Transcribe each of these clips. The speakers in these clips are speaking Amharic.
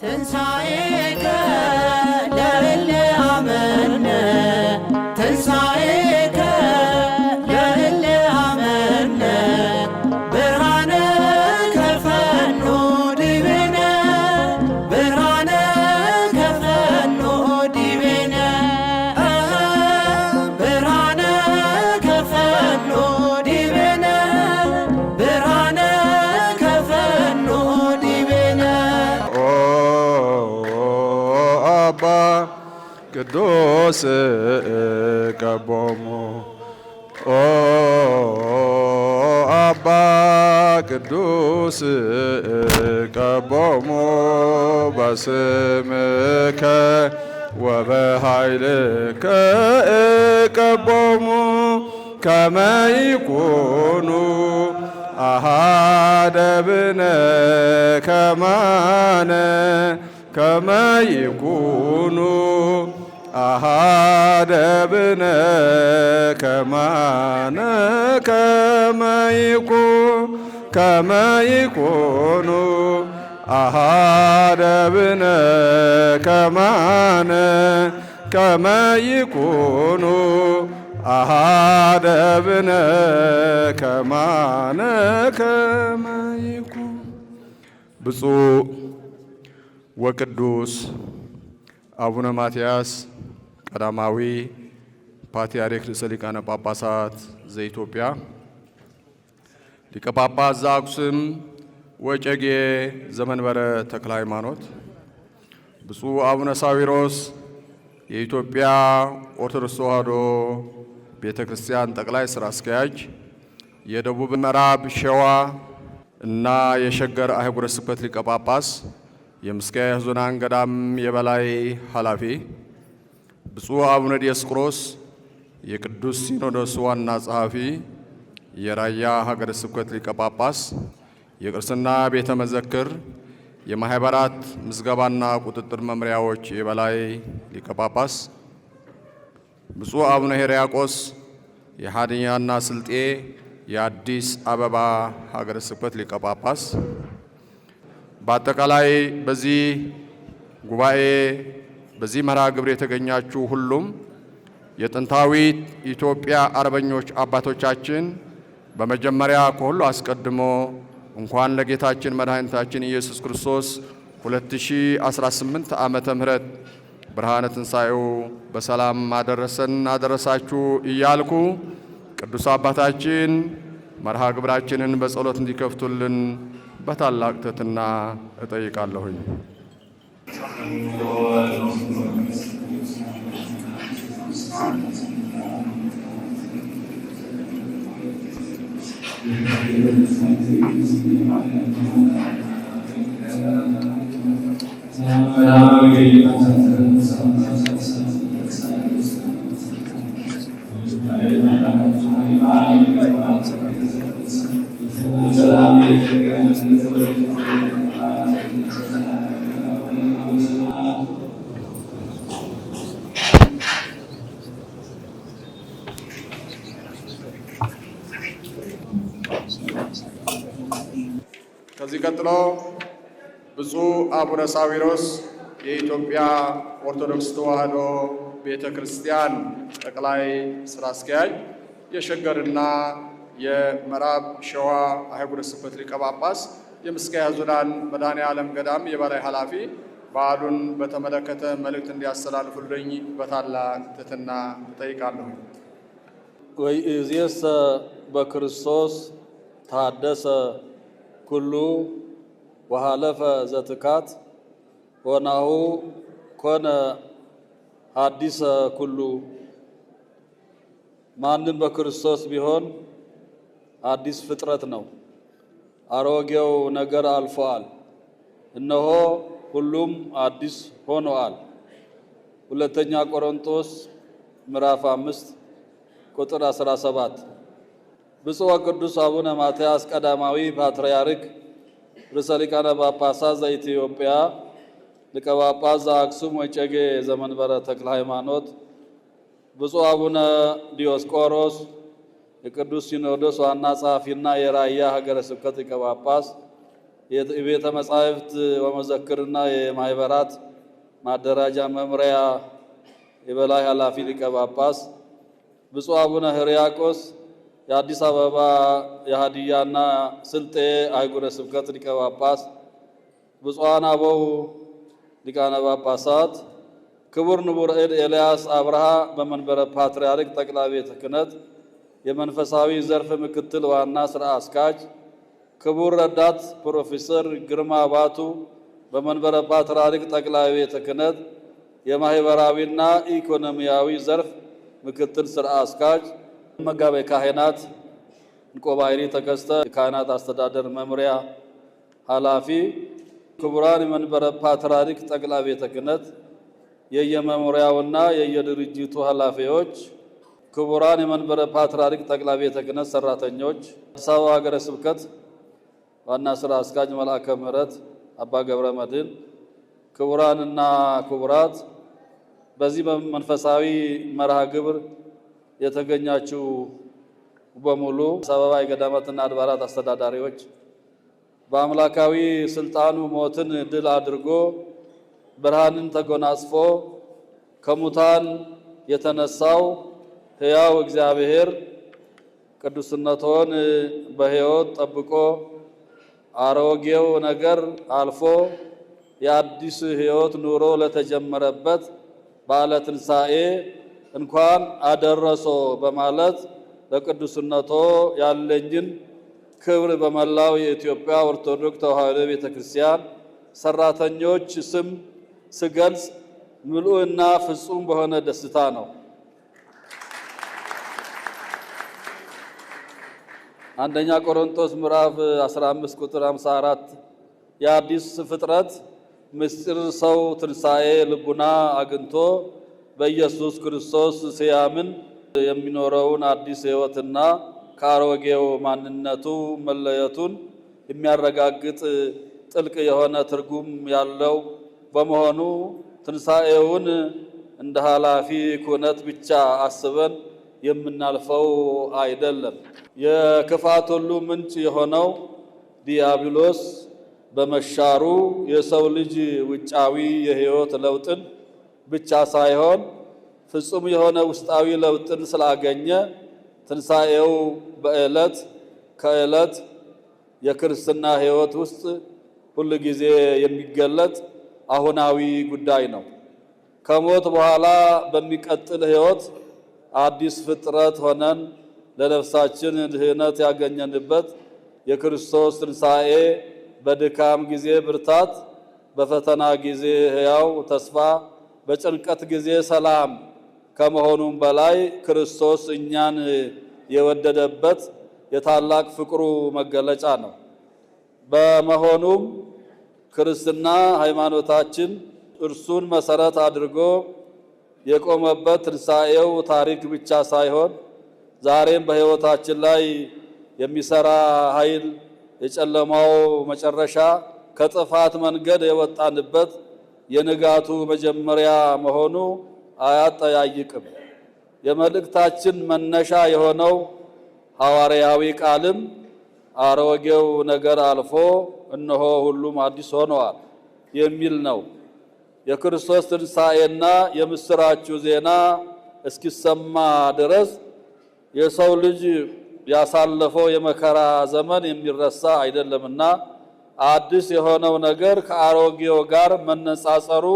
ትንሣኤከ ለእለ አመነ ትንሣኤከ ለእለ አመነ ብርሃነ ከፈኖ ዲቤነ ብርሃነ ከፈኖ ዲቤነ ብርሃነ ከፈኖ ዲቤነ ብርሃነ ከፈኖ ዲቤነ አባ ቅዱስ ቀቦሙ አባ ቅዱስ ቀቦሙ በስምከ ወበኃይልከ ቀቦሙ ከመ ይኩኑ አሐደ ብነ ከማነ ከመ ይኩኑ አሐደ ብነ ከማነ ከመ ይኩኑ አሐደ ብነ ከማነ ከመ ይኩኑ አሐደ ብነ ከማነ ከመ ይኩኑ ብፁዕ ወቅዱስ አቡነ ማትያስ ቀዳማዊ ፓትርያርክ ርእሰ ሊቃነ ጳጳሳት ዘኢትዮጵያ ሊቀ ጳጳስ ዘአክሱም ወዕጨጌ ዘመንበረ ተክለ ሃይማኖት፣ ብፁዕ አቡነ ሳዊሮስ የኢትዮጵያ ኦርቶዶክስ ተዋሕዶ ቤተ ክርስቲያን ጠቅላይ ሥራ አስኪያጅ፣ የደቡብ ምዕራብ ሸዋ እና የሸገር አህጉረ ስብከት ሊቀ ጳጳስ፣ የምስካየ ኅዙናን ገዳም የበላይ ኃላፊ፣ ብፁዕ አቡነ ዲዮስቆሮስ የቅዱስ ሲኖዶስ ዋና ጸሐፊ፣ የራያ ሀገረ ስብከት ሊቀ ጳጳስ፣ የቅርስና ቤተ መዘክር የማህበራት ምዝገባና ቁጥጥር መምሪያዎች የበላይ ሊቀ ጳጳስ፣ ብፁዕ አቡነ ሕርያቆስ የሀዲያና ስልጤ የአዲስ አበባ ሀገረ ስብከት ሊቀ ጳጳስ፣ በአጠቃላይ በዚህ ጉባኤ በዚህ መርሃ ግብር የተገኛችሁ ሁሉም የጥንታዊት ኢትዮጵያ አርበኞች አባቶቻችን በመጀመሪያ ከሁሉ አስቀድሞ እንኳን ለጌታችን መድኃኒታችን ኢየሱስ ክርስቶስ 2018 ዓመተ ምህረት ብርሃነ ትንሣኤው በሰላም አደረሰን አደረሳችሁ እያልኩ ቅዱስ አባታችን መርሃ ግብራችንን በጸሎት እንዲከፍቱልን በታላቅ ትሕትና እጠይቃለሁኝ። ከዚህ ቀጥሎ ብፁዕ አቡነ ሳዊሮስ የኢትዮጵያ ኦርቶዶክስ ተዋሕዶ ቤተ ክርስቲያን ጠቅላይ ሥራ አስኪያጅ፣ የሸገርና የምዕራብ ሸዋ አህጉረ ስብከት ሊቀ ጳጳስ፣ የምስካየ ኅዙናን መድኃኔዓለም ገዳም የበላይ ኃላፊ በዓሉን በተመለከተ መልእክት እንዲያስተላልፉልኝ በታላቅ ትሕትና እጠይቃለሁ። ወይእዜሰ በክርስቶስ ታደሰ ኩሉ ወሃለፈ ዘትካት ወናሁ ኮነ ሐዲሰ ኩሉ። ማንም በክርስቶስ ቢሆን አዲስ ፍጥረት ነው፣ አሮጌው ነገር አልፏል፣ እነሆ ሁሉም አዲስ ሆነዋል። ሁለተኛ ቆሮንቶስ ምዕራፍ 5 ቁጥር 17። ብፁዕ ወቅዱስ አቡነ ማትያስ ቀዳማዊ ፓትርያርክ ርእሰ ሊቃነ ጳጳሳት ዘኢትዮጵያ ሊቀ ጳጳስ ዘአክሱም ወዕጨጌ ዘመንበረ ተክለ ሃይማኖት፣ ብፁዕ አቡነ ዲዮስቆሮስ የቅዱስ ሲኖዶስ ዋና ጸሐፊና የራያ ሀገረ ስብከት ሊቀ ጳጳስ፣ የቤተ መጻሕፍት ወመዘክርና የማህበራት ማደራጃ መምሪያ የበላይ ኃላፊ ሊቀ ጳጳስ፣ ብፁዕ አቡነ ሕርያቆስ የአዲስ አበባ የሀዲያና ስልጤ አህጉረ ስብከት ሊቀ ጳጳስ፣ ብፁዓን አበው ሊቃነ ጳጳሳት፣ ክቡር ንቡረ እድ ኤልያስ አብርሃ በመንበረ ፓትርያርክ ጠቅላይ ቤተ ክህነት የመንፈሳዊ ዘርፍ ምክትል ዋና ሥራ አስኪያጅ፣ ክቡር ረዳት ፕሮፌሰር ግርማ ባቱ በመንበረ ፓትርያርክ ጠቅላይ ቤተ ክህነት የማህበራዊና ኢኮኖሚያዊ ዘርፍ ምክትል ሥራ አስኪያጅ፣ መጋቤ ካህናት እንቆባይሪ ተከስተ የካህናት አስተዳደር መምሪያ ኃላፊ፣ ክቡራን የመንበረ ፓትርያርክ ጠቅላይ ቤተ ክህነት የየመምሪያውና የየድርጅቱ ኃላፊዎች፣ ክቡራን የመንበረ ፓትርያርክ ጠቅላይ ቤተ ክህነት ሰራተኞች፣ አዲስ አበባ ሀገረ ስብከት ዋና ሥራ አስኪያጅ መልአከ ምሕረት አባ ገብረ መድኅን፣ ክቡራንና ክቡራት በዚህ መንፈሳዊ መርሃ ግብር የተገኛችሁ በሙሉ አዲስ አበባ የገዳማትና አድባራት አስተዳዳሪዎች፣ በአምላካዊ ስልጣኑ ሞትን ድል አድርጎ ብርሃንን ተጎናጽፎ ከሙታን የተነሳው ሕያው እግዚአብሔር ቅዱስነቶን በሕይወት ጠብቆ አሮጌው ነገር አልፎ የአዲስ ሕይወት ኑሮ ለተጀመረበት በዓለ ትንሣኤ እንኳን አደረሶ በማለት ለቅዱስነቶ ያለኝን ክብር በመላው የኢትዮጵያ ኦርቶዶክስ ተዋሕዶ ቤተክርስቲያን ሰራተኞች ስም ስገልጽ ምሉዕና ፍጹም በሆነ ደስታ ነው። አንደኛ ቆሮንቶስ ምዕራፍ 15 ቁጥር 54 የአዲስ ፍጥረት ምስጢር ሰው ትንሣኤ ልቡና አግኝቶ በኢየሱስ ክርስቶስ ሲያምን የሚኖረውን አዲስ ሕይወትና ከአሮጌው ማንነቱ መለየቱን የሚያረጋግጥ ጥልቅ የሆነ ትርጉም ያለው በመሆኑ ትንሣኤውን እንደ ኃላፊ ኩነት ብቻ አስበን የምናልፈው አይደለም። የክፋት ሁሉ ምንጭ የሆነው ዲያብሎስ በመሻሩ የሰው ልጅ ውጫዊ የሕይወት ለውጥን ብቻ ሳይሆን ፍጹም የሆነ ውስጣዊ ለውጥን ስላገኘ ትንሣኤው በዕለት ከዕለት የክርስትና ሕይወት ውስጥ ሁሉ ጊዜ የሚገለጥ አሁናዊ ጉዳይ ነው። ከሞት በኋላ በሚቀጥል ሕይወት አዲስ ፍጥረት ሆነን ለነፍሳችን ድህነት ያገኘንበት የክርስቶስ ትንሣኤ በድካም ጊዜ ብርታት፣ በፈተና ጊዜ ሕያው ተስፋ፣ በጭንቀት ጊዜ ሰላም ከመሆኑም በላይ ክርስቶስ እኛን የወደደበት የታላቅ ፍቅሩ መገለጫ ነው። በመሆኑም ክርስትና ሃይማኖታችን እርሱን መሰረት አድርጎ የቆመበት ትንሣኤው ታሪክ ብቻ ሳይሆን ዛሬም በሕይወታችን ላይ የሚሰራ ኃይል፣ የጨለማው መጨረሻ፣ ከጥፋት መንገድ የወጣንበት የንጋቱ መጀመሪያ መሆኑ አያጠያይቅም። የመልእክታችን መነሻ የሆነው ሐዋርያዊ ቃልም አሮጌው ነገር አልፎ እነሆ ሁሉም አዲስ ሆነዋል የሚል ነው። የክርስቶስ ትንሣኤና የምስራቹ ዜና እስኪሰማ ድረስ የሰው ልጅ ያሳለፈው የመከራ ዘመን የሚረሳ አይደለምና አዲስ የሆነው ነገር ከአሮጌው ጋር መነጻጸሩ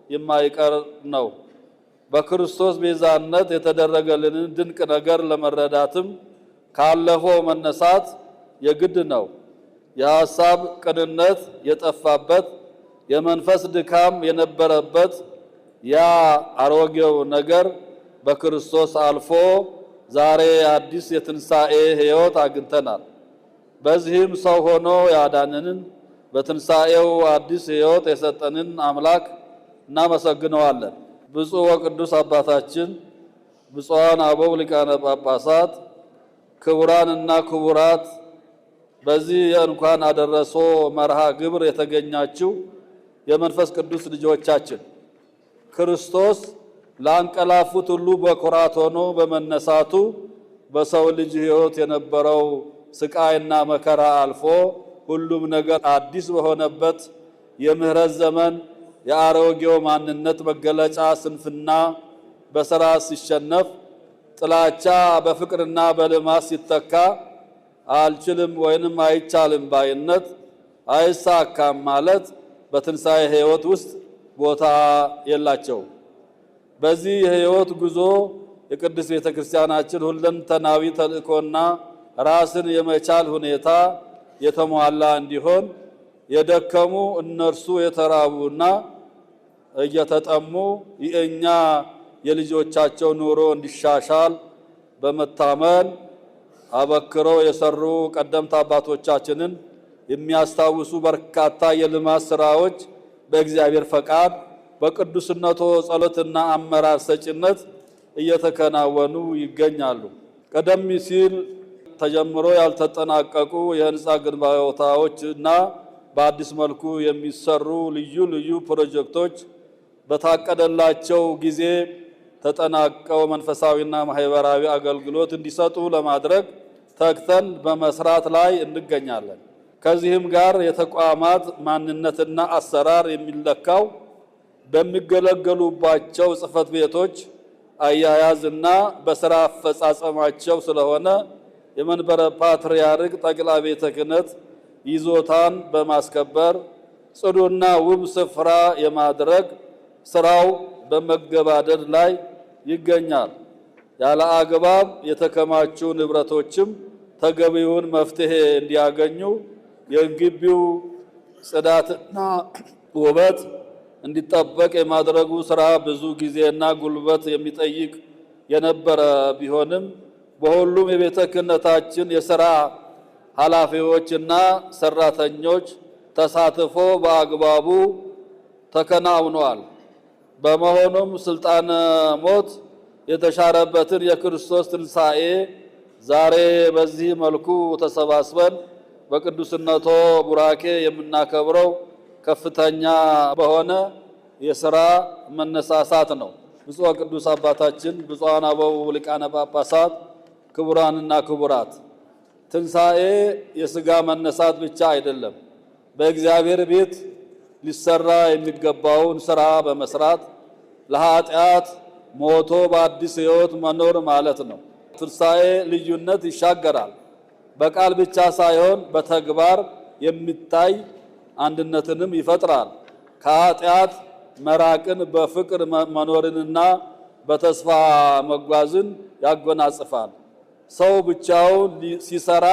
የማይቀር ነው። በክርስቶስ ቤዛነት የተደረገልንን ድንቅ ነገር ለመረዳትም ካለፈው መነሳት የግድ ነው። የሐሳብ ቅንነት የጠፋበት፣ የመንፈስ ድካም የነበረበት ያ አሮጌው ነገር በክርስቶስ አልፎ ዛሬ አዲስ የትንሣኤ ሕይወት አግኝተናል። በዚህም ሰው ሆኖ ያዳነንን በትንሣኤው አዲስ ሕይወት የሰጠንን አምላክ እናመሰግነዋለን። ብፁዕ ወቅዱስ አባታችን፣ ብፁዓን አበው ሊቃነ ጳጳሳት፣ ክቡራንና ክቡራት በዚህ የእንኳን አደረሶ መርሃ ግብር የተገኛችሁ የመንፈስ ቅዱስ ልጆቻችን ክርስቶስ ለአንቀላፉት ሁሉ በኩራት ሆኖ በመነሳቱ በሰው ልጅ ሕይወት የነበረው ስቃይና መከራ አልፎ ሁሉም ነገር አዲስ በሆነበት የምህረት ዘመን የአሮጌው ማንነት መገለጫ ስንፍና በሥራ ሲሸነፍ፣ ጥላቻ በፍቅርና በልማት ሲተካ፣ አልችልም ወይንም አይቻልም ባይነት፣ አይሳካም ማለት በትንሣኤ ሕይወት ውስጥ ቦታ የላቸው። በዚህ የሕይወት ጉዞ የቅድስት ቤተ ክርስቲያናችን ሁለንተናዊ ተልእኮና ራስን የመቻል ሁኔታ የተሟላ እንዲሆን የደከሙ እነርሱ የተራቡና እየተጠሙ የእኛ የልጆቻቸው ኑሮ እንዲሻሻል በመታመን አበክረው የሰሩ ቀደምት አባቶቻችንን የሚያስታውሱ በርካታ የልማት ስራዎች በእግዚአብሔር ፈቃድ በቅዱስነቱ ጸሎትና አመራር ሰጭነት እየተከናወኑ ይገኛሉ። ቀደም ሲል ተጀምሮ ያልተጠናቀቁ የህንፃ ግንባታዎችና በአዲስ መልኩ የሚሰሩ ልዩ ልዩ ፕሮጀክቶች በታቀደላቸው ጊዜ ተጠናቀው መንፈሳዊና ማህበራዊ አገልግሎት እንዲሰጡ ለማድረግ ተግተን በመስራት ላይ እንገኛለን። ከዚህም ጋር የተቋማት ማንነትና አሰራር የሚለካው በሚገለገሉባቸው ጽሕፈት ቤቶች አያያዝና በሥራ አፈጻጸማቸው ስለሆነ የመንበረ ፓትርያርክ ጠቅላይ ቤተ ክህነት ይዞታን በማስከበር ጽዱና ውብ ስፍራ የማድረግ ስራው በመገባደድ ላይ ይገኛል። ያለ አግባብ የተከማቹ ንብረቶችም ተገቢውን መፍትሄ እንዲያገኙ የግቢው ጽዳትና ውበት እንዲጠበቅ የማድረጉ ስራ ብዙ ጊዜና ጉልበት የሚጠይቅ የነበረ ቢሆንም በሁሉም የቤተ ክህነታችን የሥራ ኃላፊዎችና ሰራተኞች ተሳትፎ በአግባቡ ተከናውኗል። በመሆኑም ስልጣነ ሞት የተሻረበትን የክርስቶስ ትንሣኤ ዛሬ በዚህ መልኩ ተሰባስበን በቅዱስነቶ ቡራኬ የምናከብረው ከፍተኛ በሆነ የሥራ መነሳሳት ነው። ብፁዕ ቅዱስ አባታችን፣ ብፁዓን አበው ሊቃነ ጳጳሳት፣ ክቡራንና ክቡራት፣ ትንሣኤ የሥጋ መነሳት ብቻ አይደለም። በእግዚአብሔር ቤት ሊሰራ የሚገባውን ሥራ በመስራት ለኃጢአት ሞቶ በአዲስ ሕይወት መኖር ማለት ነው። ትንሣኤ ልዩነት ይሻገራል። በቃል ብቻ ሳይሆን በተግባር የሚታይ አንድነትንም ይፈጥራል። ከኃጢአት መራቅን፣ በፍቅር መኖርንና በተስፋ መጓዝን ያጎናጽፋል። ሰው ብቻውን ሲሰራ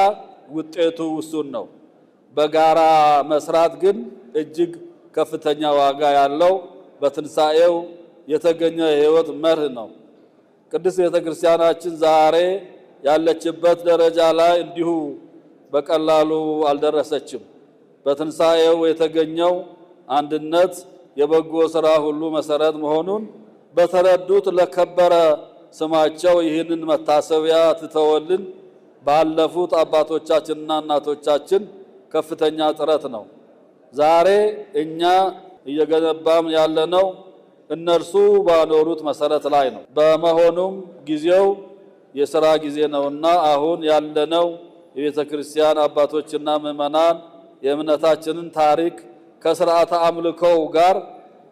ውጤቱ ውሱን ነው። በጋራ መስራት ግን እጅግ ከፍተኛ ዋጋ ያለው በትንሣኤው የተገኘ የሕይወት መርህ ነው። ቅድስት ቤተ ክርስቲያናችን ዛሬ ያለችበት ደረጃ ላይ እንዲሁ በቀላሉ አልደረሰችም። በትንሣኤው የተገኘው አንድነት የበጎ ሥራ ሁሉ መሰረት መሆኑን በተረዱት ለከበረ ስማቸው ይህንን መታሰቢያ ትተውልን ባለፉት አባቶቻችንና እናቶቻችን ከፍተኛ ጥረት ነው ዛሬ እኛ እየገነባም ያለነው እነርሱ ባኖሩት መሰረት ላይ ነው። በመሆኑም ጊዜው የሥራ ጊዜ ነውና አሁን ያለነው የቤተ ክርስቲያን አባቶችና ምዕመናን የእምነታችንን ታሪክ ከሥርዓተ አምልኮው ጋር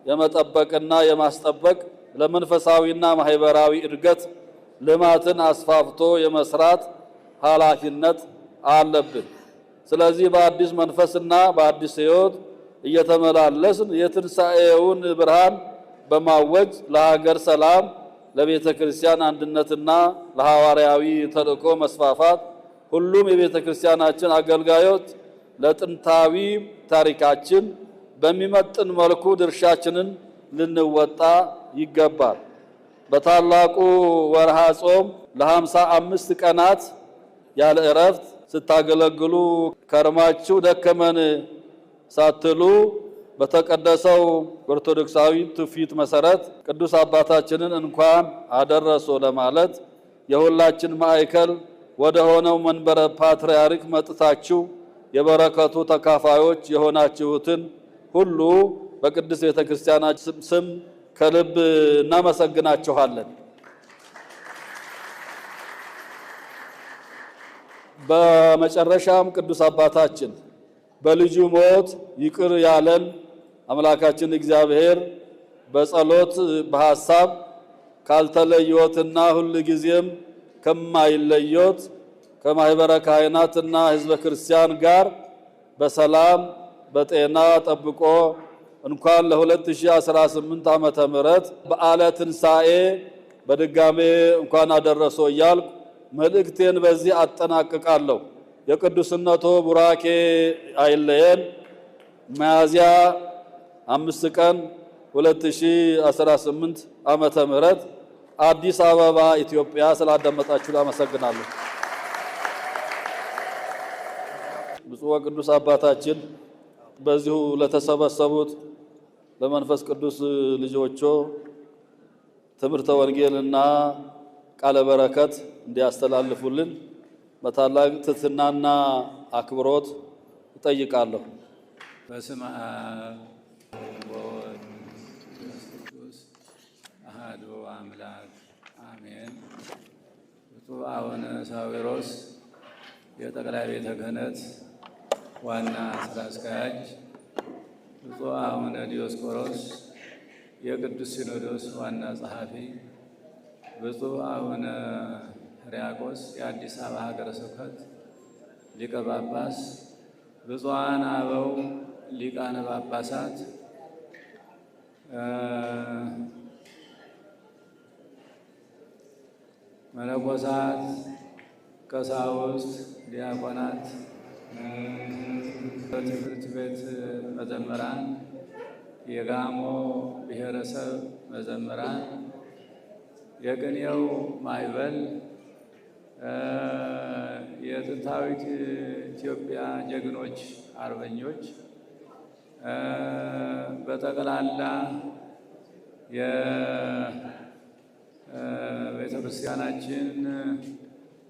የመጠበቅና የማስጠበቅ ለመንፈሳዊና ማህበራዊ እድገት ልማትን አስፋፍቶ የመስራት ኃላፊነት አለብን። ስለዚህ በአዲስ መንፈስና በአዲስ ሕይወት እየተመላለስን የትንሣኤውን ብርሃን በማወጅ ለሀገር ሰላም፣ ለቤተ ክርስቲያን አንድነትና ለሐዋርያዊ ተልእኮ መስፋፋት ሁሉም የቤተ ክርስቲያናችን አገልጋዮች ለጥንታዊ ታሪካችን በሚመጥን መልኩ ድርሻችንን ልንወጣ ይገባል። በታላቁ ወርሃ ጾም ለ55 ቀናት ያለ እረፍት ስታገለግሉ ከርማችሁ ደከመን ሳትሉ በተቀደሰው ኦርቶዶክሳዊ ትውፊት መሰረት ቅዱስ አባታችንን እንኳን አደረሶ ለማለት የሁላችን ማዕከል ወደ ሆነው መንበረ ፓትርያርክ መጥታችሁ የበረከቱ ተካፋዮች የሆናችሁትን ሁሉ በቅድስት ቤተ ክርስቲያናችን ስም ከልብ እናመሰግናችኋለን። በመጨረሻም ቅዱስ አባታችን በልጁ ሞት ይቅር ያለን አምላካችን እግዚአብሔር በጸሎት በሐሳብ ካልተለዮትና ሁል ጊዜም ከማይለዮት ከማኅበረ ካህናትና ሕዝበ ክርስቲያን ጋር በሰላም በጤና ጠብቆ እንኳን ለ2018 ዓመተ ምህረት በዓለ ትንሣኤ በድጋሜ እንኳን አደረሰው እያልኩ መልእክቴን በዚህ አጠናቅቃለሁ። የቅዱስነቶ ቡራኬ አይለየን። ሚያዝያ 5 ቀን 2018 ዓመተ ምህረት አዲስ አበባ ኢትዮጵያ። ስላዳመጣችሁ አመሰግናለሁ። ብፁዕ ወቅዱስ አባታችን በዚሁ ለተሰበሰቡት ለመንፈስ ቅዱስ ልጆቹ ትምህርተ ወንጌልና ቃለ በረከት እንዲያስተላልፉልን በታላቅ ትሕትናና አክብሮት እጠይቃለሁ። በስመ አብ ወወልድ ወመንፈስ ቅዱስ አሐዱ አምላክ አሜን። ብፁዕ አቡነ ሳዊሮስ የጠቅላይ ቤተ ክህነት ዋና ሥራ አስኪያጅ፣ ብፁዕ አቡነ ዲዮስቆሮስ የቅዱስ ሲኖዶስ ዋና ጸሐፊ፣ ብፁዕ አቡነ ሕርያቆስ የአዲስ አበባ ሀገረ ስብከት ሊቀ ጳጳስ፣ ብፁዓን አበው ሊቃነ ጳጳሳት፣ መነኮሳት፣ ቀሳውስት፣ ዲያቆናት፣ በትምህርት ቤት መዘምራን፣ የጋሞ ብሔረሰብ መዘምራን፣ የቅኔው ማዕበል፣ የጥንታዊት ኢትዮጵያ ጀግኖች አርበኞች፣ በጠቅላላ የቤተ ክርስቲያናችን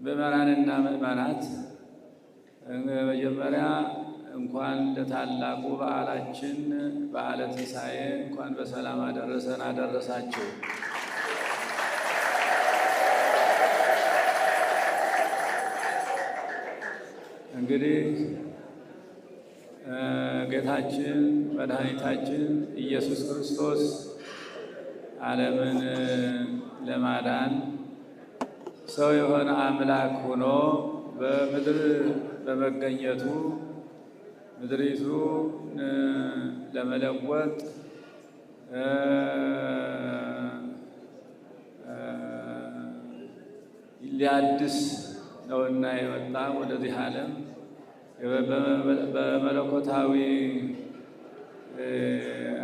ምዕመናንና ምዕመናት መጀመሪያ እንኳን ለታላቁ በዓላችን በዓለ ትንሣኤ እንኳን በሰላም አደረሰን አደረሳችሁ። እንግዲህ ጌታችን መድኃኒታችን ኢየሱስ ክርስቶስ ዓለምን ለማዳን ሰው የሆነ አምላክ ሆኖ በምድር በመገኘቱ ምድሪቱን ለመለወጥ ሊያድስ ነውና የመጣ ወደዚህ ዓለም በመለኮታዊ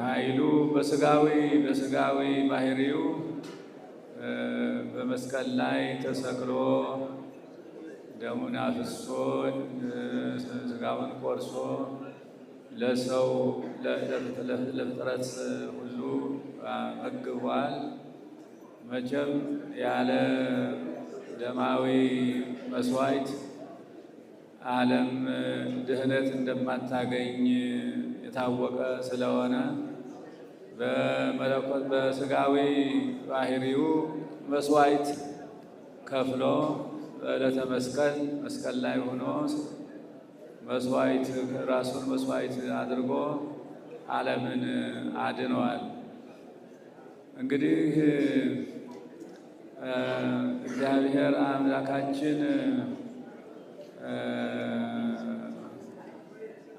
ኃይሉ በስጋዊ ባህሪው በመስቀል ላይ ተሰቅሎ ደሙን አፍስሶ ስጋውን ቆርሶ ለሰው ለፍጥረት ሁሉ መግቧል። መቼም ያለ ደማዊ መስዋዕት ዓለም ድህነት እንደማታገኝ የታወቀ ስለሆነ በመለኮት በስጋዊ ባህሪው መስዋዕት ከፍሎ በዕለተ መስቀል ላይ ሆኖ ራሱን መስዋዕት አድርጎ ዓለምን አድነዋል። እንግዲህ እግዚአብሔር አምላካችን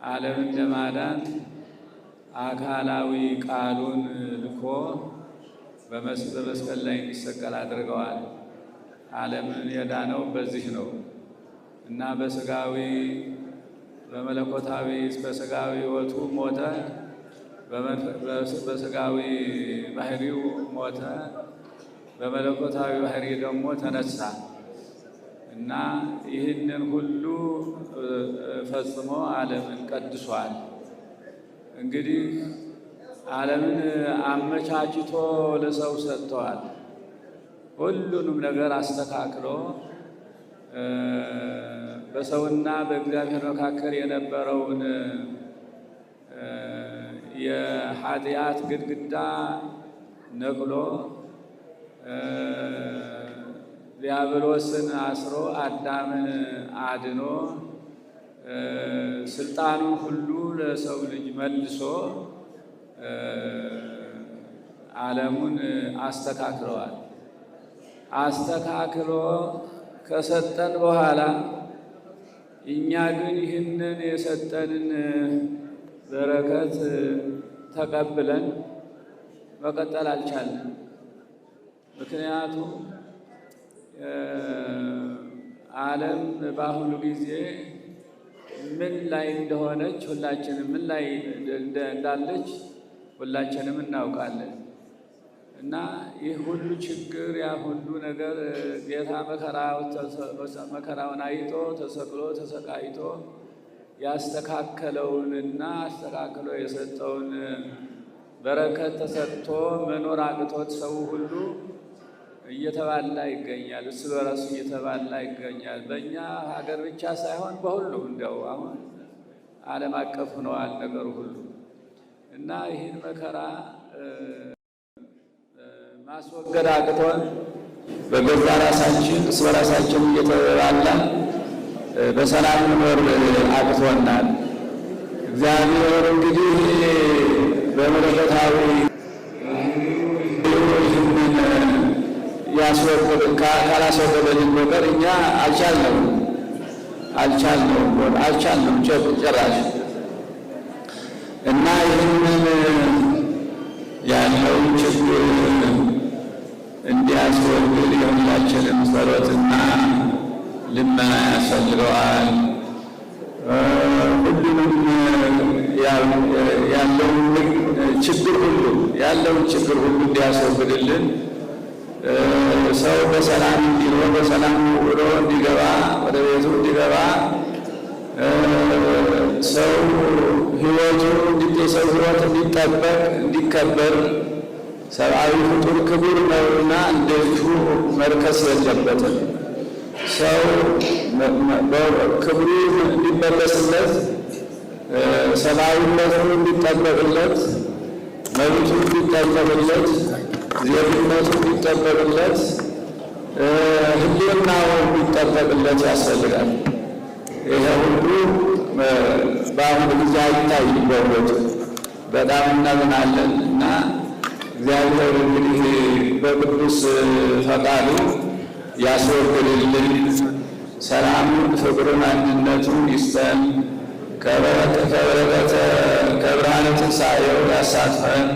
ዓለምን ለማዳን አካላዊ ቃሉን ልኮ በመስቀል ላይ እንዲሰቀል አድርገዋል። ዓለምን የዳነው በዚህ ነው እና በመለኮታዊ በስጋዊ ሕይወቱ ሞተ፣ በስጋዊ ባህሪው ሞተ፣ በመለኮታዊ ባህሪ ደግሞ ተነሳ እና ይህንን ሁሉ ፈጽሞ ዓለምን ቀድሷል። እንግዲህ ዓለምን አመቻችቶ ለሰው ሰጥተዋል። ሁሉንም ነገር አስተካክሎ በሰውና በእግዚአብሔር መካከል የነበረውን የኃጢአት ግድግዳ ነቅሎ ዲያብሎስን አስሮ አዳምን አድኖ ስልጣኑን ሁሉ ለሰው ልጅ መልሶ ዓለሙን አስተካክለዋል። አስተካክሎ ከሰጠን በኋላ እኛ ግን ይህንን የሰጠንን በረከት ተቀብለን መቀጠል አልቻለም። ምክንያቱም ዓለም በአሁኑ ጊዜ ምን ላይ እንደሆነች ሁላችንም ምን ላይ እንዳለች ሁላችንም እናውቃለን። እና ይህ ሁሉ ችግር ያ ሁሉ ነገር ጌታ መከራውን አይቶ ተሰቅሎ ተሰቃይቶ ያስተካከለውንና አስተካክሎ የሰጠውን በረከት ተሰጥቶ መኖር አቅቶት ሰው ሁሉ እየተባላ ይገኛል። እሱ በራሱ እየተባላ ይገኛል። በእኛ ሀገር ብቻ ሳይሆን በሁሉ እንደው አሁን ዓለም አቀፍ ሆነዋል ነገሩ ሁሉ እና ይህን መከራ ማስወገድ አቅቶን በገዛ ራሳችን እርስ በራሳችን እየተባላን በሰላም መኖር አቅቶናል። እግዚአብሔር እንግዲህ በመለኮታዊ ካላስወገደልን በቀር እኛ አልቻልነውም ጭራሽ እና ይህንን ያለውን ችግር እንዲያስወግድ የሁላችንም ጸሎትና ልመና ያስፈልገዋል። ሁሉንም ያለውን ችግር ሁሉ እንዲያስወግድልን ሰው በሰላም እንዲኖር በሰላም ውሎ እንዲገባ ወደ ቤቱ እንዲገባ ሰው የሰው ሕይወት እንዲጠበቅ እንዲከበር ሰብአዊ ፍጡር ክቡር ነውና እንደዚሁ መርከስ የለበትም። ሰው ክብሩ እንዲመለስለት፣ ሰብአዊነቱ እንዲጠበቅለት፣ መብቱ እንዲጠበቅለት፣ ዜግነቱ እንዲጠበቅለት፣ ሕልውናው እንዲጠበቅለት ያስፈልጋል። ይሄ ሁሉ በአሁኑ ጊዜ አይታይም። በእውነቱ በጣም እናዝናለን እና እግዚአብሔር እንግዲህ በቅዱስ ፈቃዱ ያስወግድልን፣ ሰላሙን፣ ፍቅሩን፣ አንድነቱን ይስጠን፣ ከብርሃነ ትንሣኤው ያሳትፈን።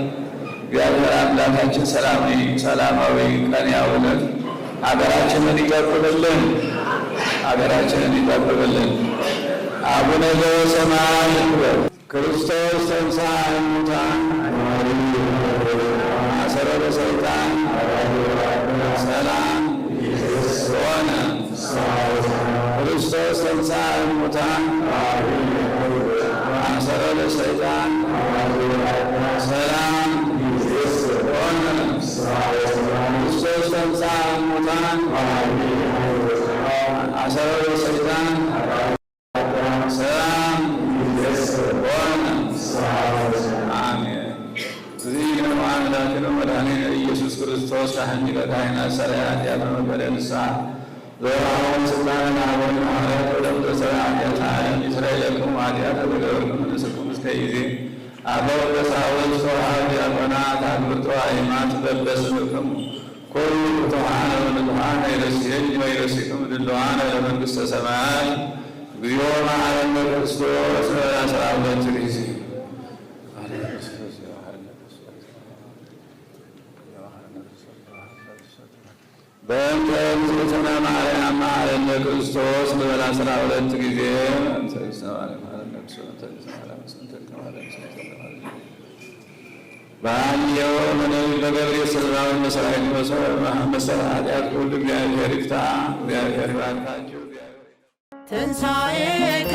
እግዚአብሔር አምላካችን ሰላማዊ ቀን ያውለን፣ ሀገራችንን ይጠብቅልን። አቡነ ዘበሰማያት ክርስቶስ ተንሥአ እሙታን አሰሮ ለሰይጣን ሰላም ሆነ። ክርስቶስ ተንሥአ እሙታን አሰሮ ለሰይጣን ሰላም ሆነ። ክርስቶስ ተንሥአ እሙታን አሰሮ ለሰይጣን ሰላም ሆነ። አሜን። እዚህ ነው አምላክነ መድኃኒነ ኢየሱስ ክርስቶስ ካህኒከ ካህናት ሠራየ ኃጢአት ወመንበረ ንስሐ ዘወሃቦሙ ሥልጣነ አቡነ ሐዋርያት ወደሙ ዘሥርዓተ ዓለም ይስረይለክሙ ኃጢአተ ወገበርክሙ ንስኩም እስከ ጊዜ አበው ቀሳውስት ወአኀው ዲያቆናት አግብርቶ አእማት በበስምክሙ ኩሉ ፍቱሐነ ወንጹሐነ ይረስየኒ ወይረሲክሙ ድሉዋነ ለመንግሥተ ሰማያት እግዚኦ መሐረነ ክርስቶስ አስራ ሁለት ጊዜ በእንተ እግዝእትነ ማርያም መሐረነ ክርስቶስ በበላ 12 ጊዜ በአንየው ምንም በገብርኤል ስራውን መሰራዊት መሰራ ኃጢአት ሁሉ እግዚአብሔር ይፍታ። እግዚአብሔር ይባርካችሁ። ትንሣኤከ